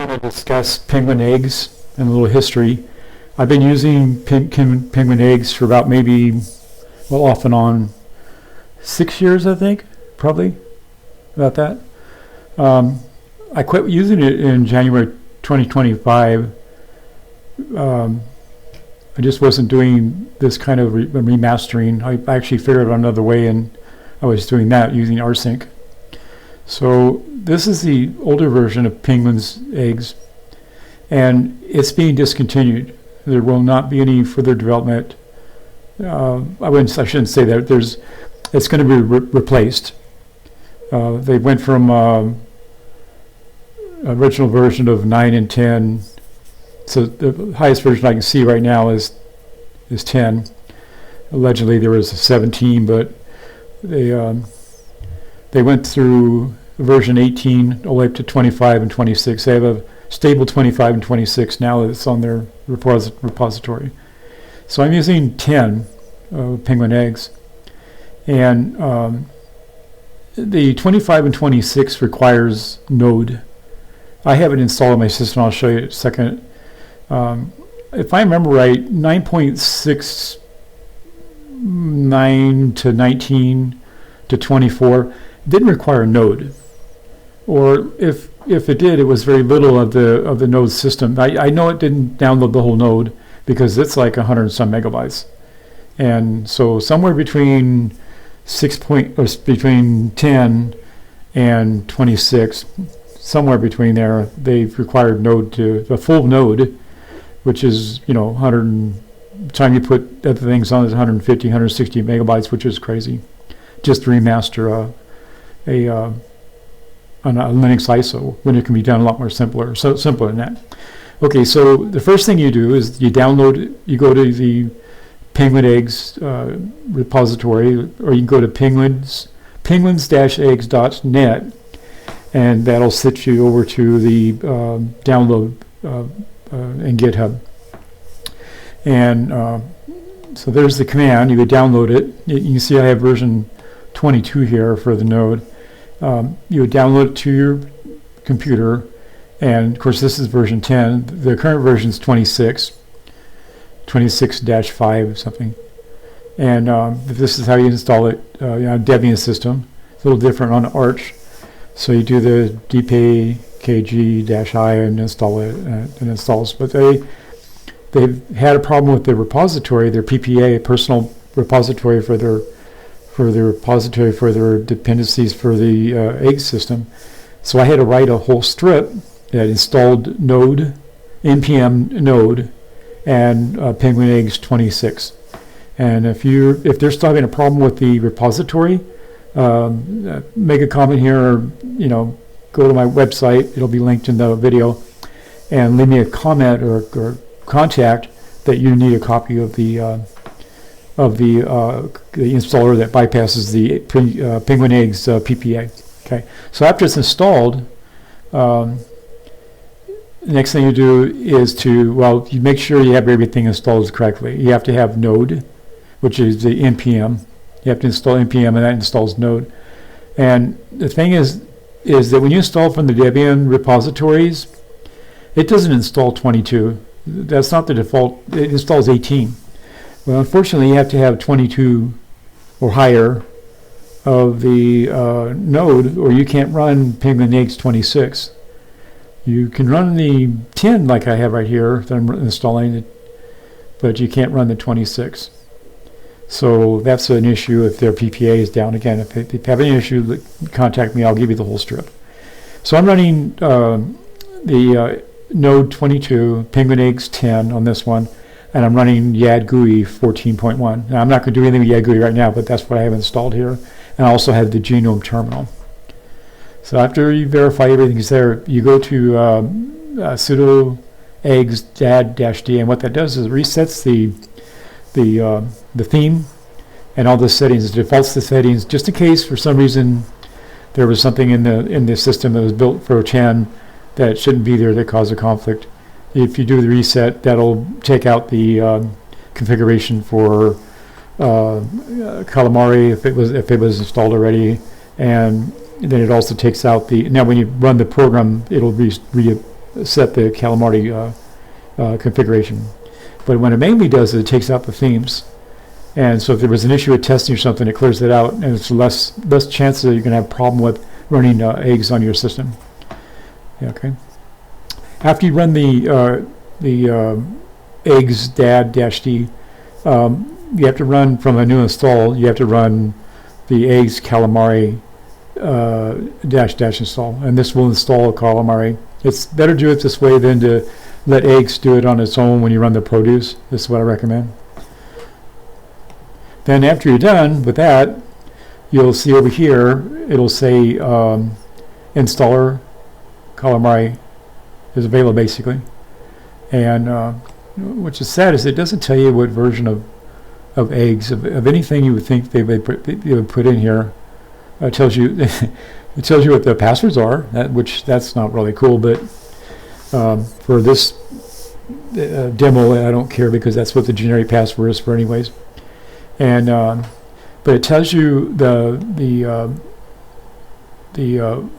going to discuss penguin eggs and a little history. I've been using penguin eggs for about maybe, well, off and on 6 years, I think, probably, about that. I quit using it in January 2025. I just wasn't doing this kind of remastering. I actually figured out another way, and I was doing that using rsync. So this is the older version of Penguin's eggs, and it's being discontinued. There will not be any further development. I shouldn't say that. It's going to be replaced. They went from original version of 9 and 10. So the highest version I can see right now is 10. Allegedly there was a 17, but they went through version 18 all the way up to 25 and 26. They have a stable 25 and 26 now that's on their repository. So I'm using 10 penguin eggs, and the 25 and 26 requires Node. I have it installed on my system. I'll show you in a second. If I remember right, 9.69 to 19 to 24 didn't require Node, or if it did, it was very little of the Node system. I know it didn't download the whole Node because it's like 100 and some megabytes, and so somewhere between between 10 and 26, somewhere between there, they've required Node to a full Node, which is 100. Time you put other things on is 150, 160 megabytes, which is crazy, just to remaster on a Linux ISO when it can be done a lot more simpler than that. Okay, so the first thing you do is you download. You go to the Penguin Eggs repository, or you can go to penguins-eggs.net, and that'll set you over to the download in GitHub. And so there's the command. You would download it. You can see I have version 22 here for the node. You would download it to your computer, and of course this is version 10. The current version is 26-5 something. And this is how you install it on Debian System. It's a little different on Arch. So you do the dpkg-i and install it, and it installs. But they've had a problem with the repository, their PPA, personal repository for their dependencies for the egg system. So I had to write a whole strip that installed Node, npm Node, and Penguin Eggs 26. And if they're still having a problem with the repository, make a comment here, or go to my website. It'll be linked in the video, and leave me a comment or contact that you need a copy of the installer that bypasses the Penguin Eggs PPA. Okay, so after it's installed, the next thing you do is you make sure you have everything installed correctly. You have to have Node, which is the npm. You have to install npm, and that installs Node. And the thing is that when you install from the Debian repositories, it doesn't install 22. That's not the default. It installs 18. Well, unfortunately, you have to have 22 or higher of the node, or you can't run Penguin Eggs 26. You can run the 10 like I have right here that I'm installing it, but you can't run the 26. So that's an issue if their PPA is down. Again, if you have any issue, contact me. I'll give you the whole strip. So I'm running the Node 22, Penguin Eggs 10 on this one, and I'm running YAD GUI 14.1. Now, I'm not going to do anything with YAD GUI right now, but that's what I have installed here. And I also have the Genome Terminal. So after you verify everything's there, you go to sudo eggs -d, and what that does is it resets the theme and all the settings. It defaults the settings just in case for some reason there was something in the system that was built for 10 that shouldn't be there that caused a conflict. If you do the reset, that'll take out the configuration for Calamari if it was installed already, and then it also takes out now when you run the program, it'll set the calamari configuration. But what it mainly does is it takes out the themes. And so if there was an issue with testing or something, it clears it out, and it's less chances that you're going to have a problem with running eggs on your system. Yeah, okay. After you run the eggs dad-d, you have to run from a new install. You have to run the eggs calamari dash install, and this will install calamari. It's better to do it this way than to let eggs do it on its own when you run the produce. This is what I recommend. Then after you're done with that, you'll see over here, it'll say installer calamari is available basically. And which is sad is it doesn't tell you what version of eggs, of anything you would think they would put in here. It tells you it tells you what the passwords are, which that's not really cool, but for this demo I don't care because that's what the generic password is for anyways. And but it tells you the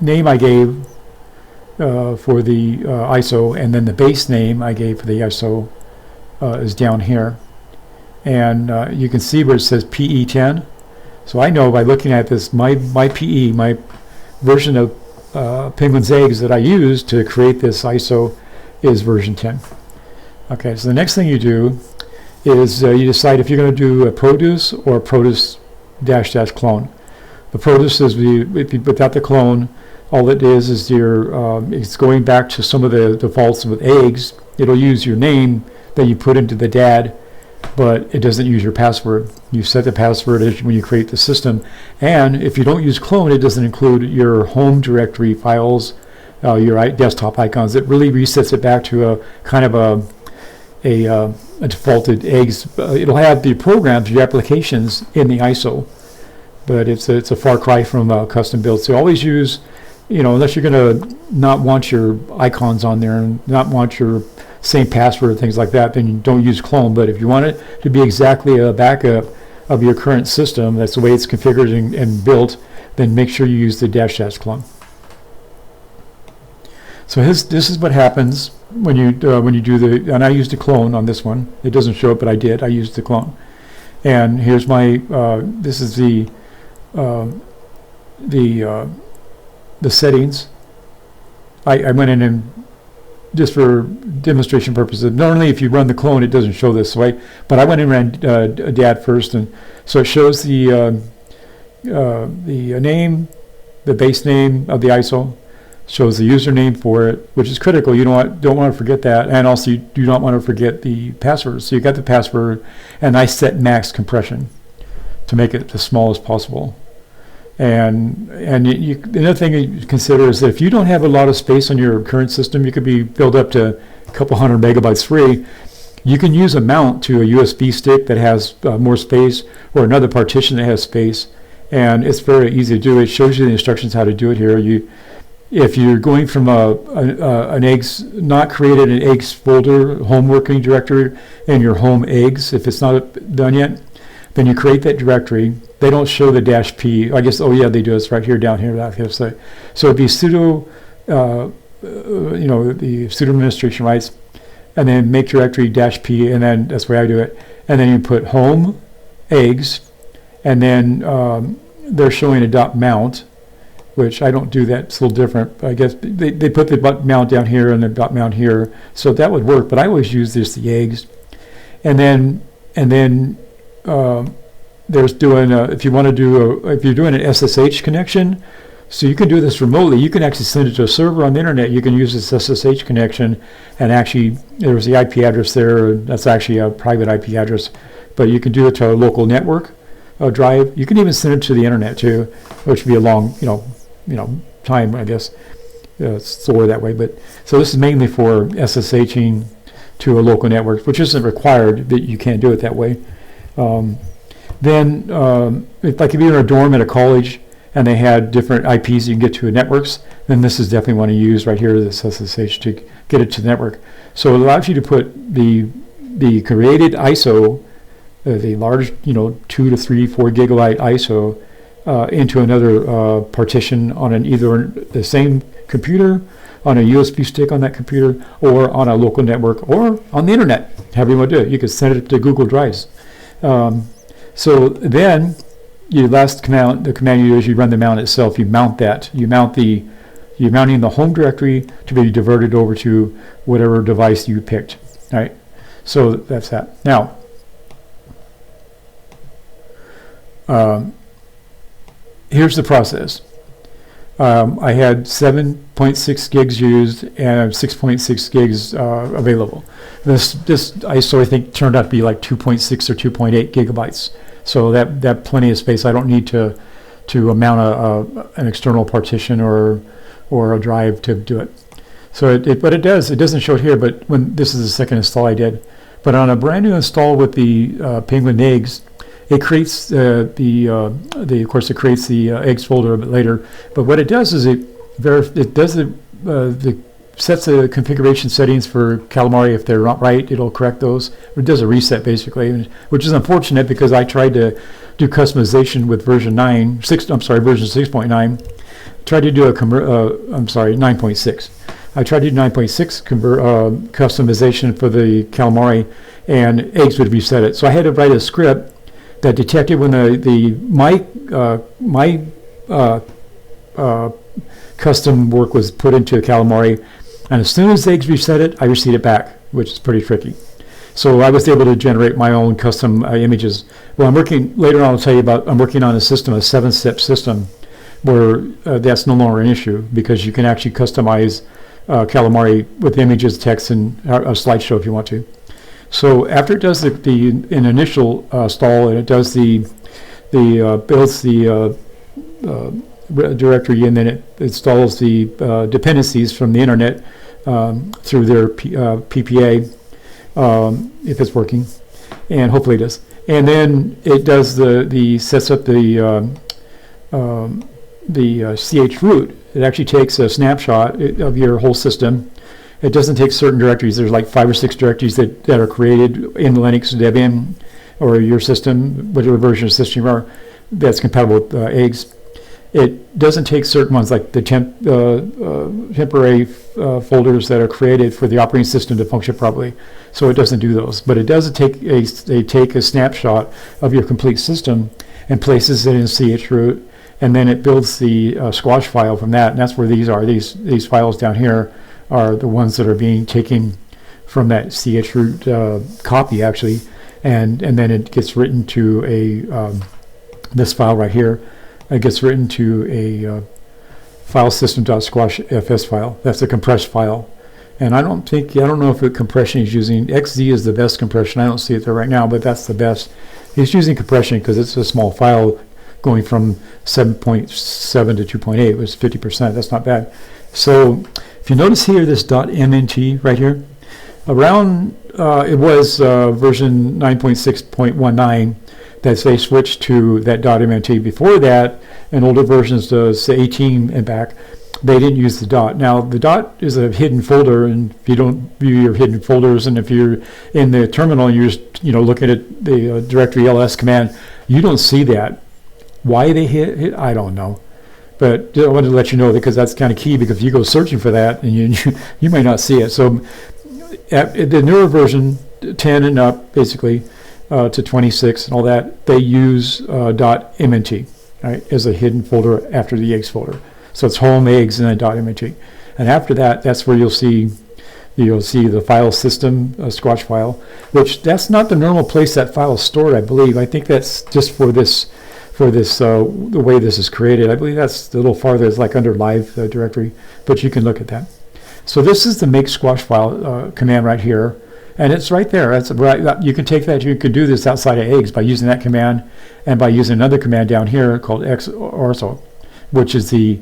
name I gave for the ISO, and then the base name I gave for the ISO is down here. And you can see where it says PE10. So I know by looking at this, my PE, my version of Penguin's eggs that I use to create this ISO is version 10. Okay, so the next thing you do is you decide if you're going to do a produce or a produce -- clone. The produce is without the clone. All it is it's going back to some of the defaults with eggs. It'll use your name that you put into the dad, but it doesn't use your password. You set the password when you create the system, and if you don't use clone, it doesn't include your home directory files, your desktop icons. It really resets it back to a kind of a defaulted eggs. It'll have the programs, your applications in the ISO, but it's a far cry from custom build. So always use, unless you're going to not want your icons on there and not want your same password and things like that, then you don't use clone. But if you want it to be exactly a backup of your current system, that's the way it's configured and built, then make sure you use the -- clone. So this is what happens when you do the, and I used a clone on this one. It doesn't show it, but I did. I used the clone. And here's my, this is the settings. I went in and just for demonstration purposes. Normally, if you run the clone, it doesn't show this way. But I went and ran dad first, and so it shows the name, the base name of the ISO, shows the username for it, which is critical. You don't want to forget that, and also you do not want to forget the password. So you got the password, and I set max compression to make it as small as possible. And another thing you consider is that if you don't have a lot of space on your current system, you could be filled up to a couple hundred megabytes free. You can use a mount to a USB stick that has more space, or another partition that has space, and it's very easy to do. It shows you the instructions how to do it here. If you're going from an eggs, not created an eggs folder, home working directory, in your home eggs, if it's not done yet, then you create that directory. They don't show the -p. I guess, oh yeah, they do. It's right here, down here. So it'd be sudo, the sudo administration rights, and then make directory -p, and then that's the way I do it. And then you put home eggs, and then they're showing a .mount, which I don't do that. It's a little different. I guess they put the .mount down here and the .mount here, so that would work. But I always use the eggs, and then there's doing if you're doing an SSH connection, so you can do this remotely. You can actually send it to a server on the internet. You can use this SSH connection, and actually there's the IP address there. That's actually a private IP address, but you can do it to a local network drive. You can even send it to the internet too, which would be a long time, I guess, store that way. But so this is mainly for SSHing to a local network, which isn't required, that you can't do it that way. Then, like if you're in a dorm at a college and they had different IPs you can get to networks, then this is definitely one to use right here, this SSH, to get it to the network. So it allows you to put the created ISO, the large, 2 to 3, 4 gigabyte ISO, into another partition on either the same computer on a USB stick on that computer, or on a local network, or on the internet. However you want to do it. You could send it to Google Drives. So then, your last command, the command you do is you run the mount itself. You mount that. You're mounting the home directory to be diverted over to whatever device you picked. All right. So that's that. Now, here's the process. I had 7.6 gigs used and 6.6 gigs available. This ISO, I think, turned out to be like 2.6 or 2.8 gigabytes. So that plenty of space. I don't need to mount an external partition or a drive to do it. So but it doesn't show it here, but when this is the second install I did. But on a brand new install with the Penguin eggs, it creates of course it creates the eggs folder a bit later. But what it does is it sets the configuration settings for Calamari. If they're not right, it'll correct those. It does a reset basically, which is unfortunate because I tried to do customization with version 6.9. Tried to do 9.6. I tried to do 9.6 customization for the Calamari, and eggs would reset it. So I had to write a script that detected when my custom work was put into Calamari, and as soon as eggs reset it, I reset it back, which is pretty tricky. So I was able to generate my own custom images. Well, I'm working later on. I'll tell you about. I'm working on a 7-step system where that's no longer an issue because you can actually customize Calamari with images, text, and a slideshow if you want to. So after it does the initial install, and it does builds the directory, and then it installs the dependencies from the internet through their PPA, if it's working, and hopefully it does. And then it does sets up the ch root. It actually takes a snapshot of your whole system. It doesn't take certain directories. There's like 5 or 6 directories that are created in Linux, Debian, or your system, whatever version of system you are, that's compatible with eggs. It doesn't take certain ones like the temporary folders that are created for the operating system to function properly. So it doesn't do those. But it does take a snapshot of your complete system and places it in ch root, and then it builds the squash file from that, and that's where these are. These files down here are the ones that are being taken from that ch root copy actually, and then it gets written to this file right here. It gets written to a file system.squashfs file. That's a compressed file, and I don't know if the compression he's using. XZ is the best compression. I don't see it there right now, but that's the best. He's using compression because it's a small file, going from 7.7 to 2.8 was 50%. That's not bad. So if you notice here, this .mnt right here, around it was version 9.6.19 that they switched to that .mnt. Before that, in older versions, say 18 and back, they didn't use the dot. Now the dot is a hidden folder, and if you don't view your hidden folders, and if you're in the terminal and you're just looking at the directory ls command, you don't see that. Why they hit I don't know, but I wanted to let you know because that's kind of key, because if you go searching for that and you may not see it. So at the newer version 10 and up, basically to 26 and all that, they use .mnt, right, as a hidden folder after the eggs folder. So it's home, eggs, and then .mnt, and after that, that's where you'll see the file system squash file, which that's not the normal place that file is stored. I believe. I think that's just for this the way this is created. I believe that's a little farther. It's like under live directory, but you can look at that. So this is the make squash file command right here, and it's right there. That's right. You can take that. You could do this outside of eggs by using that command, and by using another command down here called xorso, which is the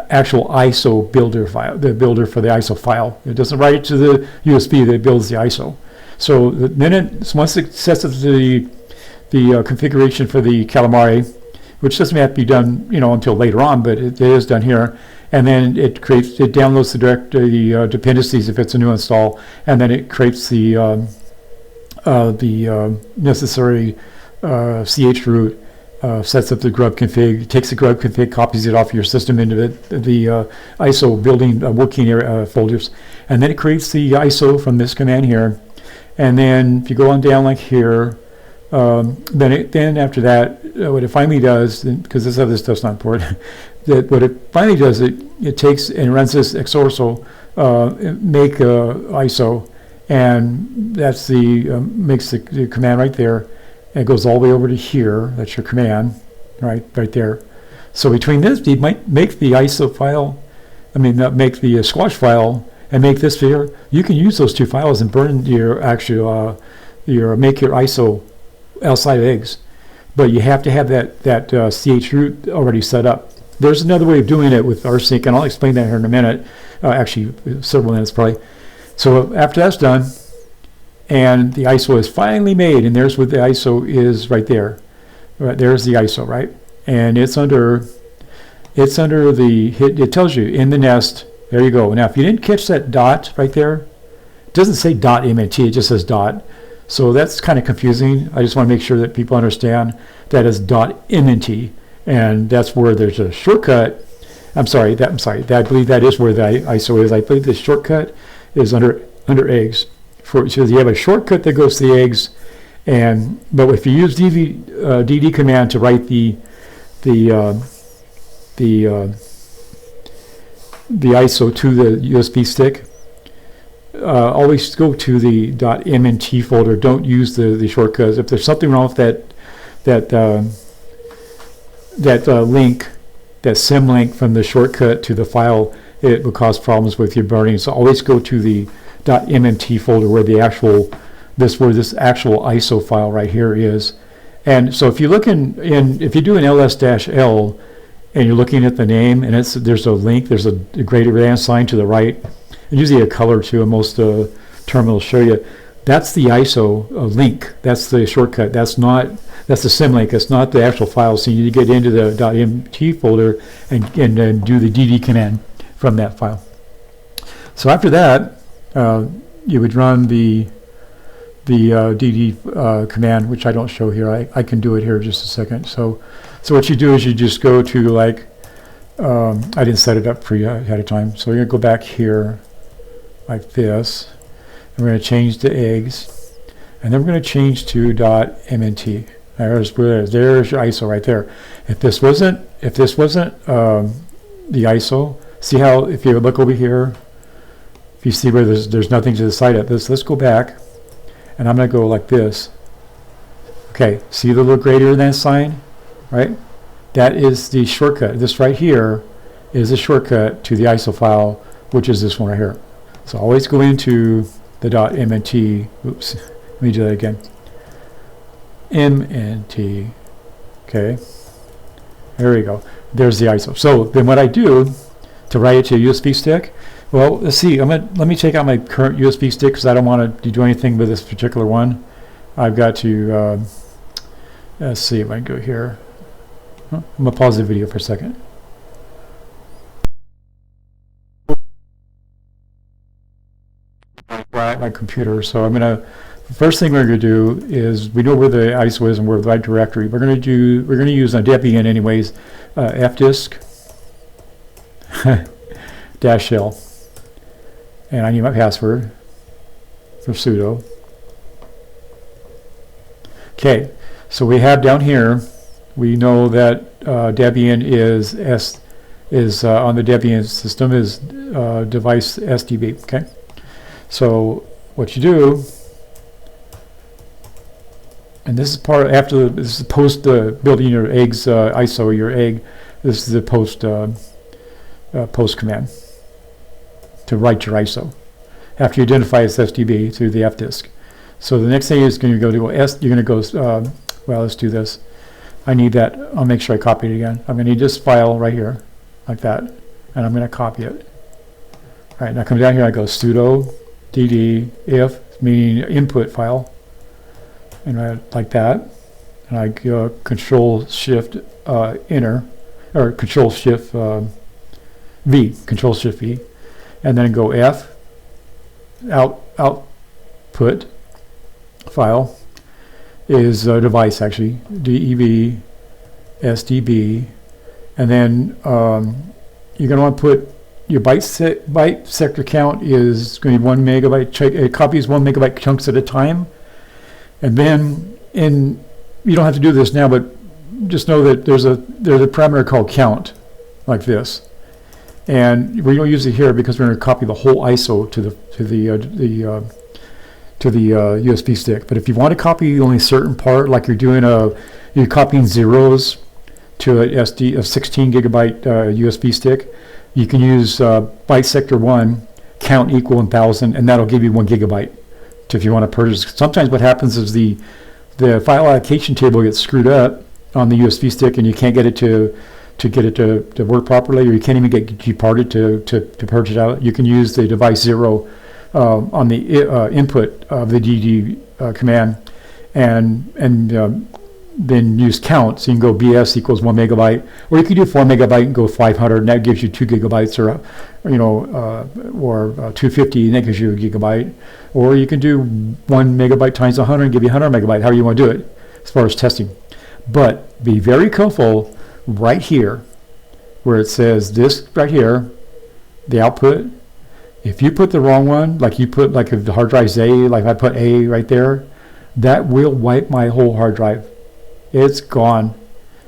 actual ISO builder file, the builder for the ISO file. It doesn't write it to the USB, that builds the ISO. So then once it sets up the configuration for the Calamari, which doesn't have to be done until later on, but it is done here, and then it downloads the dependencies if it's a new install, and then it creates the necessary ch root sets up the grub config, takes the grub config, copies it off your system into the ISO building working area, folders, and then it creates the ISO from this command here. And then if you go on down like here, then after that, what it finally does, because this other stuff's not important, that what it finally does, it takes and runs this xorso make ISO, and that's the makes the command right there. And it goes all the way over to here. That's your command, right there. So between this, you might make the ISO file, make the squash file, and make this here. You can use those two files and burn your actual make your ISO outside of eggs, but you have to have that ch root already set up. There's another way of doing it with rsync, and I'll explain that here in a minute. Actually, several minutes probably. So after that's done, and the ISO is finally made, and there's what the ISO is right there. Right there's the ISO, right? And it tells you in the nest. There you go. Now, if you didn't catch that dot right there, it doesn't say .mnt, it just says dot. So that's kind of confusing. I just want to make sure that people understand that is .mnt, and that's where there's a shortcut. I believe that is where the ISO is. I believe the shortcut is under eggs. So you have a shortcut that goes to the eggs, but if you use dd command to write the ISO to the USB stick, always go to the .mnt folder. Don't use the shortcuts. If there's something wrong with that link, that symlink from the shortcut to the file, it will cause problems with your burning. So always go to the .mnt folder where the actual this actual ISO file right here is. And so if you look if you do an ls-l and you're looking at the name, and there's a link, there's a greater than sign to the right, and usually a color too, and most terminals show you. That's the ISO link. That's the shortcut. That's the symlink. It's not the actual file. So you need to get into the .mnt folder and do the dd command from that file. So after that, you would run the dd command, which I don't show here. I can do it here in just a second. So what you do is you just go to I didn't set it up for you ahead of time. So you're going to go back here like this. And we're going to change to eggs. And then we're going to change to .mnt. There's your ISO right there. If this wasn't the ISO, see how if you look over here, if you see where there's nothing to the side of this, let's go back, and I'm going to go like this. Okay, see the little greater than sign, right? That is the shortcut. This right here is the shortcut to the ISO file, which is this one right here. So always go into the .mnt. Oops, let me do that again. MNT. Okay, there we go. There's the ISO. So then what I do to write it to a USB stick, well, let's see. Let me take out my current USB stick because I don't want to do anything with this particular one. I've got to let's see if I can go here. I'm gonna pause the video for a second. My computer. So the first thing we're going to do is, we know where the ISO is and where the right directory. We're going to use on Debian anyways, fdisk -l, and I need my password for sudo. Okay, so we have down here, we know that Debian is on the Debian system is device SDB. Okay, so what you do, and this is part after this is post building your eggs ISO your egg. This is the post command to write your ISO after you identify its SDB through the fdisk. So the next thing is going to go to you're going to go. Well, let's do this. I need that. I'll make sure I copy it again. I'm going to need this file right here, like that, and I'm going to copy it. All right, now come down here. I go sudo dd if, meaning input file, and like that, and I go Control Shift enter, or Control Shift V, Control Shift V, and then go F output file is a device actually, DEV SDB, and then you're going to want to put your byte sector count is going to be 1 megabyte. It copies 1 megabyte chunks at a time, and then you don't have to do this now, but just know that there's a parameter called count, like this, and we don't use it here because we're going to copy the whole ISO to the USB stick. But if you want to copy only a certain part, like you're copying zeros to a 16 gigabyte USB stick, you can use byte sector 1 count equal 1000, and that'll give you 1 gigabyte if you want to purchase. Sometimes what happens is the file allocation table gets screwed up on the USB stick, and you can't get it to work properly, or you can't even get gparted to purge it out. You can use the device 0 on the input of the DD command, and then use count. So you can go BS equals 1 megabyte, or you can do 4 megabyte and go 500, and that gives you 2 gigabytes, or 250, and that gives you a gigabyte. Or you can do 1 megabyte times 100 and give you 100 megabyte, however you want to do it as far as testing. But be very careful right here where it says this right here, the output. If you put the wrong one, like you put like if the hard drive's A, like I put A right there, that will wipe my whole hard drive. It's gone.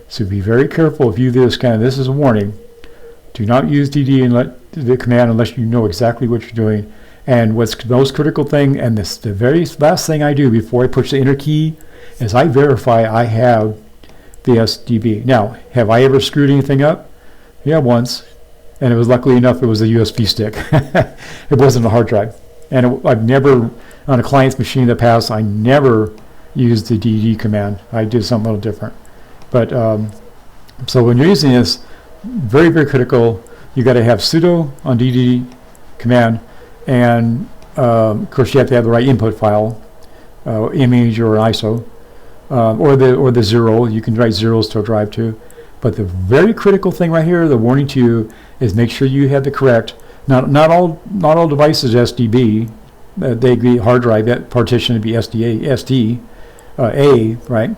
So be very careful if you do this this is a warning. Do not use DD and the command unless you know exactly what you're doing. And what's the most critical thing, and the very last thing I do before I push the enter key, is I verify I have the SDB. Now, have I ever screwed anything up? Yeah, once. And it was, luckily enough, it was a USB stick. It wasn't a hard drive. And I've never, on a client's machine in the past, I never used the DD command. I did something a little different. But so when you're using this, very, very critical, you got to have sudo on DD command, and of course you have to have the right input file, image or ISO, or the 0. You can write zeros to a drive too. But the very critical thing right here, the warning to you, is make sure you have the correct. Not all devices SDB. They agree hard drive that partition to be SD, right?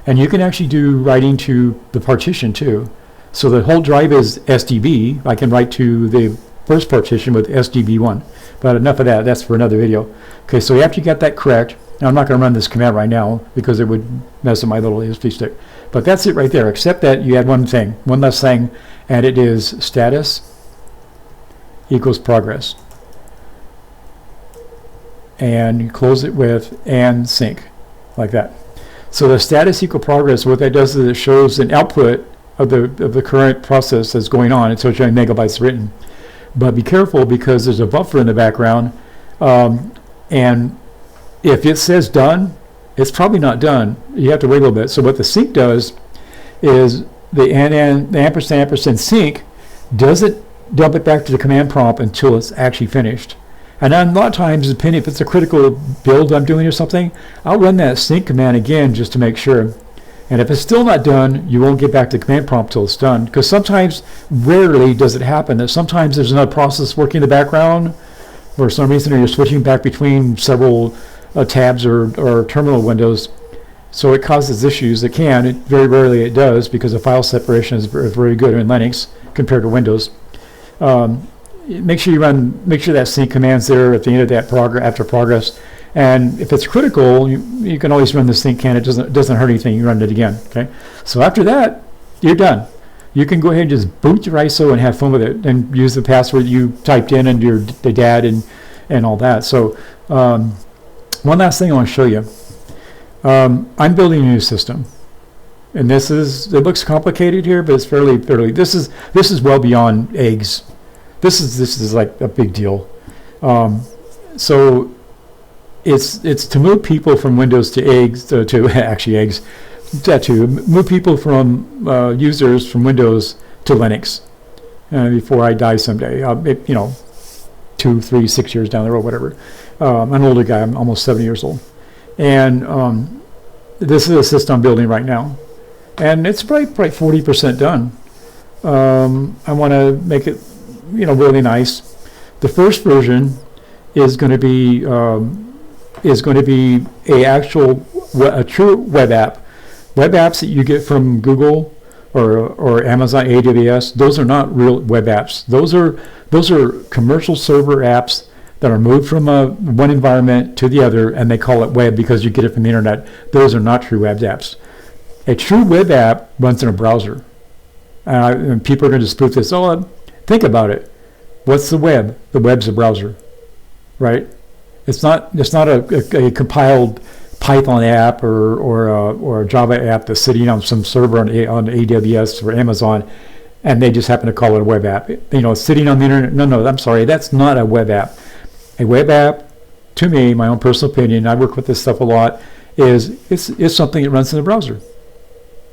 And you can actually do writing to the partition too. So the whole drive is SDB. I can write to the first partition with SDB1. But enough of that. That's for another video. Okay, so after you got that correct, now I'm not going to run this command right now because it would mess up my little USB stick. But that's it right there, except that you add one less thing, and it is status equals progress. And you close it with and sync, like that. So the status equal progress, what that does is it shows an output of the current process that's going on. It shows you how many megabytes written. But be careful because there's a buffer in the background, and if it says done, it's probably not done. You have to wait a little bit. So what the sync does is the ampersand sync doesn't dump it back to the command prompt until it's actually finished. And then a lot of times, depending if it's a critical build I'm doing or something, I'll run that sync command again just to make sure. And if it's still not done, you won't get back to the command prompt till it's done. Because sometimes, rarely does it happen, that sometimes there's another process working in the background for some reason, or you're switching back between several tabs or terminal windows. So it causes issues. It can. Very rarely it does, because the file separation is very good in Linux compared to Windows. Make sure that sync command's there at the end of that after progress. And if it's critical, you can always run the sync command. It doesn't hurt anything. You run it again. Okay. So after that, you're done. You can go ahead and just boot your ISO and have fun with it, and use the password you typed in and the dad and all that. So one last thing I want to show you. I'm building a new system, and it looks complicated here, but it's fairly. This is well beyond eggs. This is like a big deal. So it's to move people from Windows to eggs to actually eggs. To move people from users from Windows to Linux before I die someday. 2, 3, 6 years down the road, whatever. I'm an older guy. I'm almost 70 years old. And this is a system I'm building right now. And it's probably 40% done. I want to make it really nice. The first version is going to be a true web app. Web apps that you get from Google or Amazon AWS, those are not real web apps. Those are commercial server apps that are moved from one environment to the other, and they call it web because you get it from the internet. Those are not true web apps. A true web app runs in a browser. And people are going to spoof this. Oh, think about it. What's the web? The web's a browser, right? It's not a compiled Python app or a Java app that's sitting on some server on AWS or Amazon, and they just happen to call it a web app. It's sitting on the internet. No, I'm sorry, that's not a web app. A web app, to me, my own personal opinion, I work with this stuff a lot, is something that runs in the browser.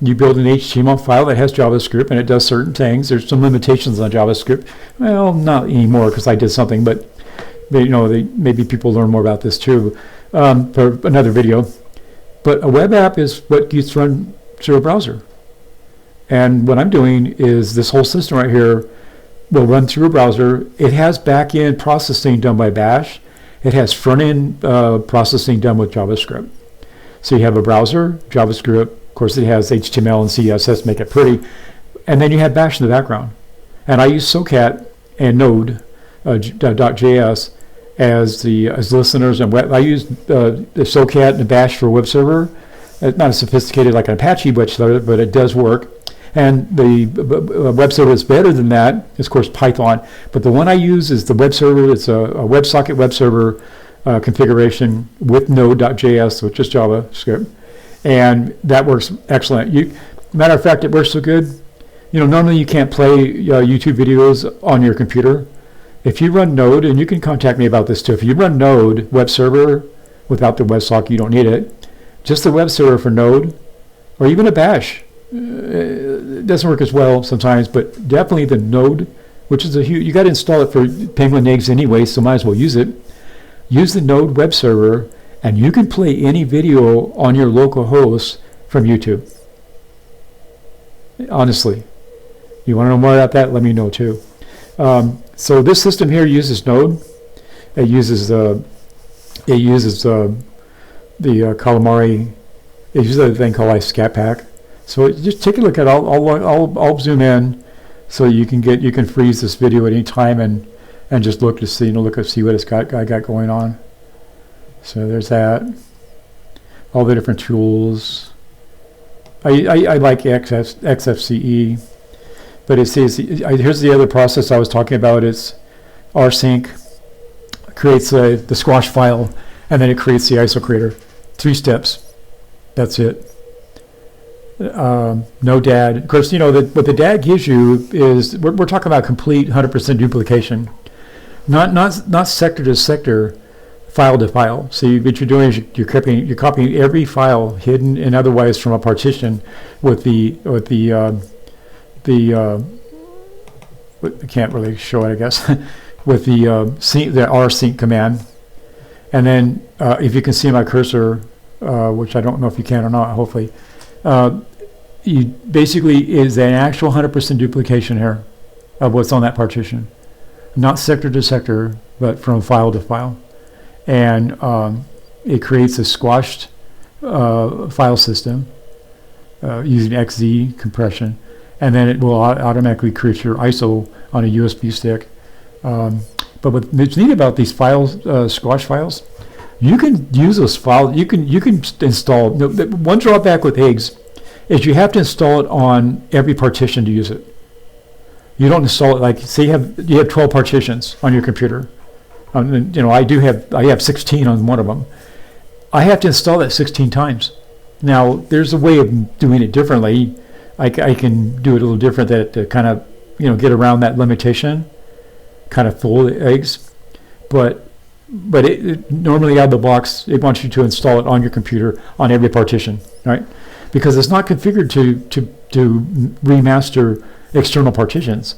You build an HTML file that has JavaScript, and it does certain things. There's some limitations on JavaScript. Well, not anymore because I did something, but maybe people learn more about this too for another video. But a web app is what gets run through a browser. And what I'm doing is this whole system right here will run through a browser. It has back-end processing done by Bash. It has front-end processing done with JavaScript. So you have a browser, JavaScript. Of course, it has HTML and CSS to make it pretty. And then you have Bash in the background. And I use SOCAT and Node .js as listeners, and I use the SOCAT and the Bash for web server. It's not as sophisticated like an Apache web server, but it does work. And the web server is better than that. It's, of course, Python. But the one I use is the web server. It's a WebSocket web server configuration with Node.js, which is JavaScript. And that works excellent. Matter of fact, it works so good. Normally you can't play YouTube videos on your computer. If you run Node, and you can contact me about this too, if you run Node web server without the WebSocket, you don't need it. Just the web server for Node, or even a Bash. It doesn't work as well sometimes, but definitely the Node, which is you got to install it for Penguin Eggs anyway, so might as well use it. Use the Node web server, and you can play any video on your local host from YouTube. Honestly, you want to know more about that? Let me know too. So this system here uses Node. It uses the Calamari. It uses a thing called SCATPack. So just take a look at. I'll zoom in so you can freeze this video at any time and just look to see see what I got going on. So there's that. All the different tools. I like XFCE. But it says, here's the other process I was talking about. It's rsync, creates the squash file, and then it creates the ISO creator. 3 steps. That's it. No DAD. Of course, what the DAD gives you is, we're talking about complete 100% duplication. Not sector to sector, file to file. So what you're doing is you're copying every file, hidden and otherwise, from a partition with I can't really show it, I guess, with the rsync command. And then if you can see my cursor, which I don't know if you can or not, hopefully, you basically is an actual 100% duplication here of what's on that partition. Not sector to sector, but from file to file. And it creates a squashed file system using XZ compression. And then it will automatically create your ISO on a USB stick. But what's neat about these files, squash files, you can use those files. You can install. One drawback with eggs is you have to install it on every partition to use it. You don't install it like, say you have 12 partitions on your computer. I have 16 on one of them. I have to install that 16 times. Now there's a way of doing it differently. I can do it a little different to kind of get around that limitation, kind of fool the eggs, but it normally out of the box it wants you to install it on your computer on every partition, right? Because it's not configured to remaster external partitions.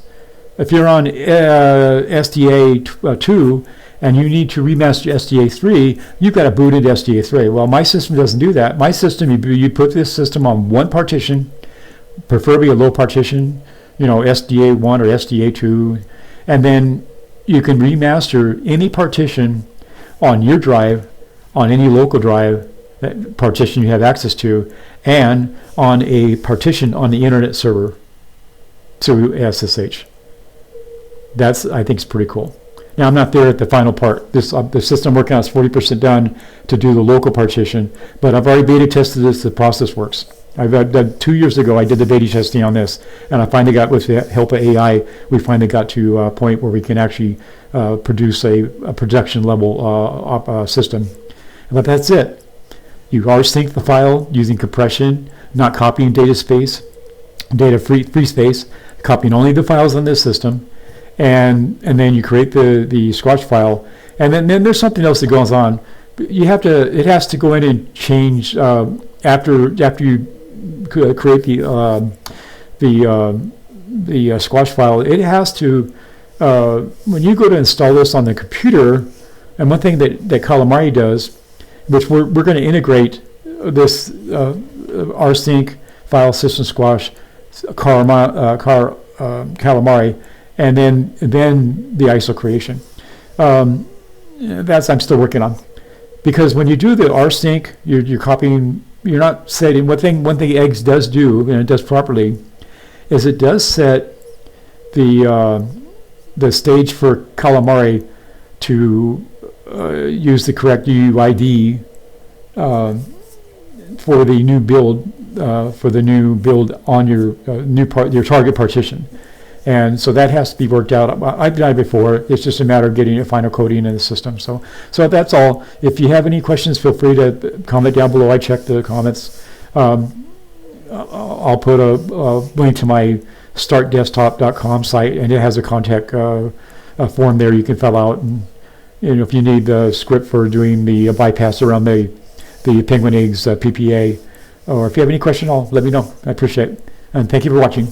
If you're on SDA 2 and you need to remaster SDA 3, you've got to boot into SDA 3. Well, my system doesn't do that. My system, you put this system on one partition, preferably a low partition, SDA 1 or SDA 2, and then you can remaster any partition on your drive, on any local drive, that partition you have access to, and on a partition on the internet server through SSH. That's, I think, is pretty cool. Now, I'm not there at the final part. The system working on is 40% done to do the local partition, but I've already beta tested this. The process works. I've done 2 years ago. I did the beta testing on this, and I finally got, with the help of AI, we finally got to a point where we can actually produce a production level system. But that's it. You rsync the file using compression, not copying data free space, copying only the files on this system. And then you create the squash file, and then there's something else that goes on. It has to go in and change after you create the squash file. It has to when you go to install this on the computer, and one thing that Calamari does, which we're going to integrate this rsync file system squash Calamari. And then the ISO creation. That's I'm still working on, because when you do the rsync, you're copying. You're not setting. One thing eggs does do, and it does properly, is it does set the stage for Calamari to use the correct UUID for the new build on your your target partition. And so that has to be worked out. I've done it before. It's just a matter of getting a final coding in the system. So that's all. If you have any questions, feel free to comment down below. I check the comments. I'll put a link to my startdesktop.com site, and it has a contact form there you can fill out. And if you need the script for doing the bypass around the Penguin Eggs PPA, or if you have any question, let me know. I appreciate it. And thank you for watching.